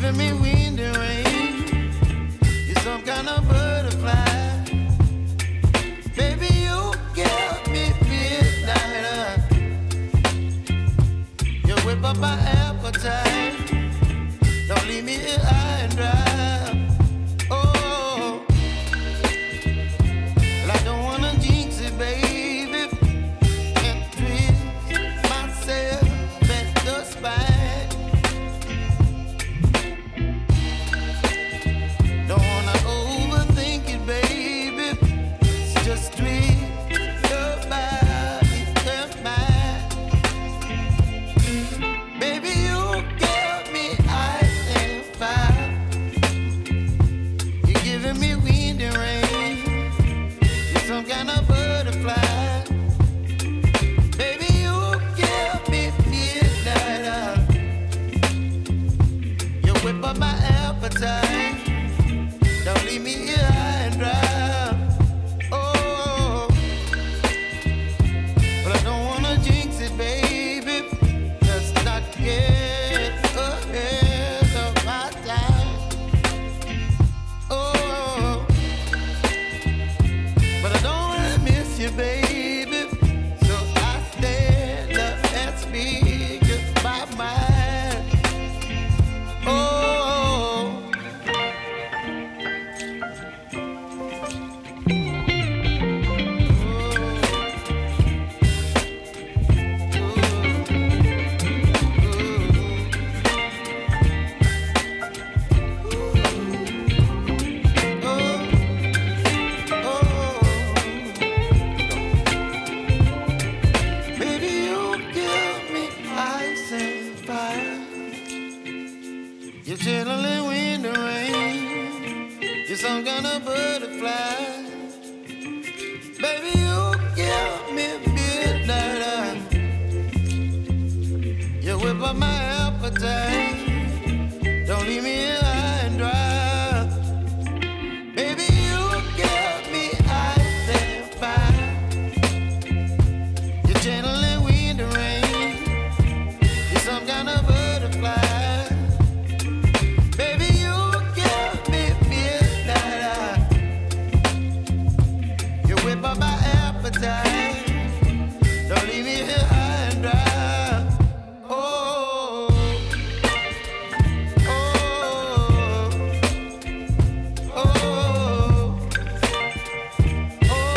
giving me wind and rain. You're some kind of butterfly. Baby, you give me midnight. You whip up my appetite. Don't leave me here high and dry. Oh, well, I don't wanna jinx it, baby, and twist myself at the spine. Don't wanna overthink it, baby. It's just twist your body and mine. Baby, you give me ice and fire. You're giving me wind and rain. You're some kind of butterfly. Baby, you give me midnight. You whip up my appetite. Don't leave me here high and dry. Oh, but I don't wanna jinx it, baby. Let's not get ahead of my time. Oh, but I don't wanna miss you, baby. So I stand up and speak my mind. Oh. Baby, you give me ice and fire. You're chilling wind and rain. You're some kind of butterfly. Baby, you give me midnight. You whip up my appetite. Don't leave me here high and dry. Baby, you give me ice and fire. You're channeling wind and rain. You're some kind of butterfly. Baby, you give me midnight. You whip up my appetite. Don't leave me here high and dry. Oh, oh, oh, oh,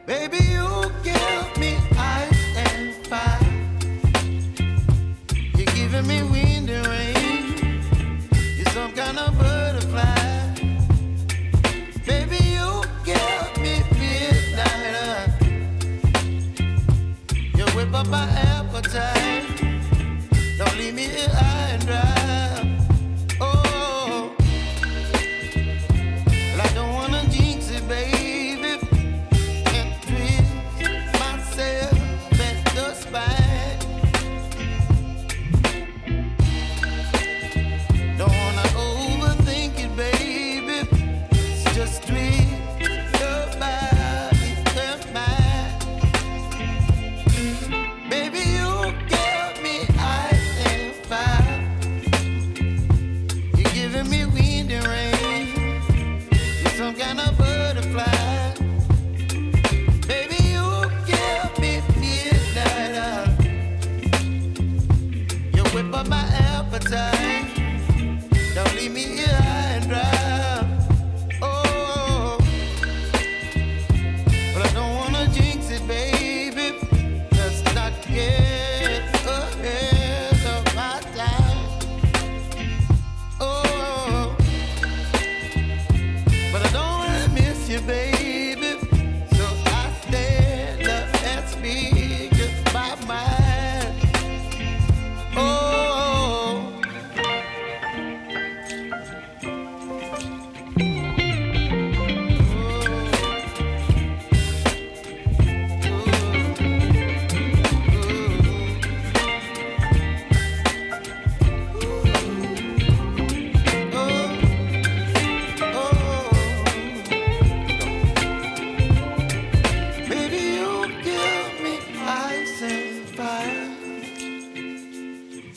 baby, you give me ice and fire. You're giving me wind and rain. You're some kind of butterfly. Baby, you give me midnight. You whip up my appetite. Don't leave me here high and dry. Oh, well, I don't wanna jinx it, baby, and twist myself at the spine. Don't wanna overthink it, baby. It's just twist your body and mine. Baby, you give me ice and fire.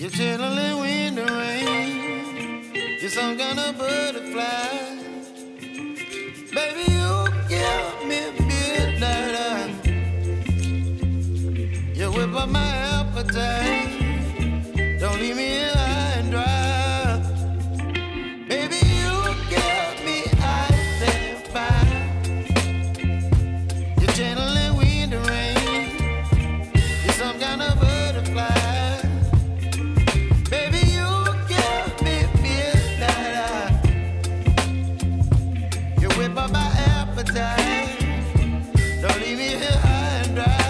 You're chilling in the rain. You're some kind of butterfly. Baby, you give me midnight. You whip up my appetite. Don't leave me here high and dry. Baby, you give me ice and fire. You're channeling wind and rain. You're some kind of butterfly. Baby, you give me midnight. You whip up my appetite. Don't leave me here high and dry.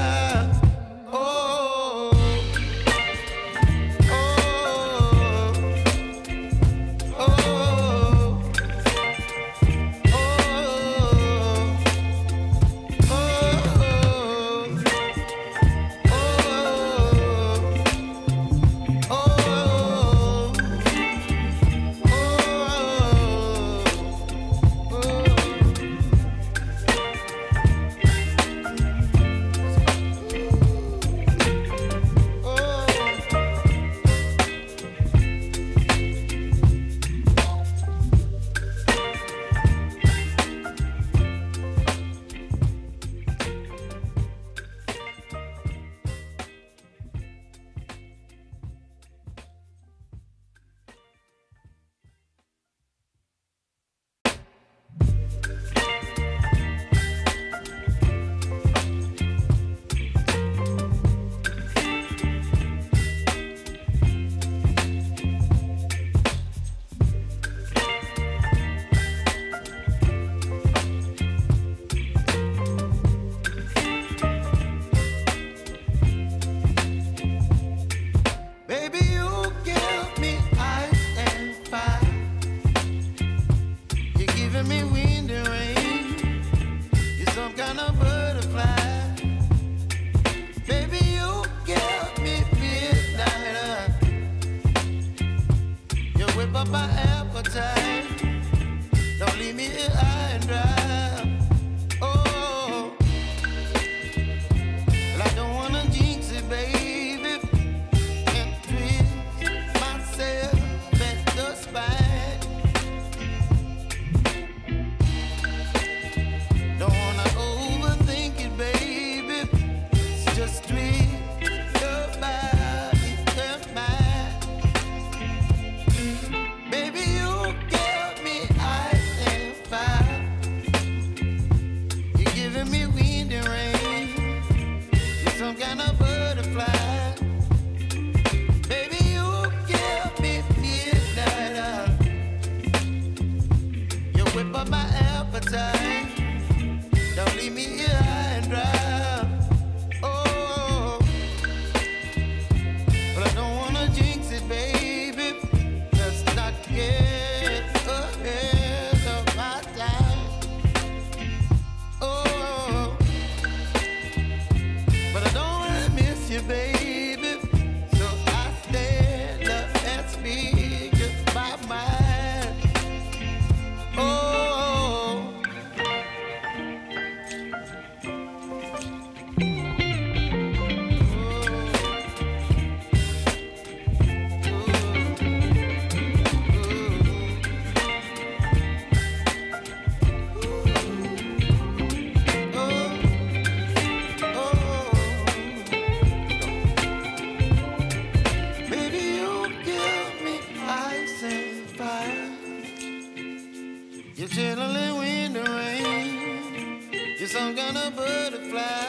You're chilling in the rain. You're some kind of butterfly.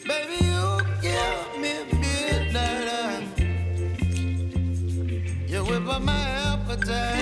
Baby, you give me midnight. You whip up my appetite.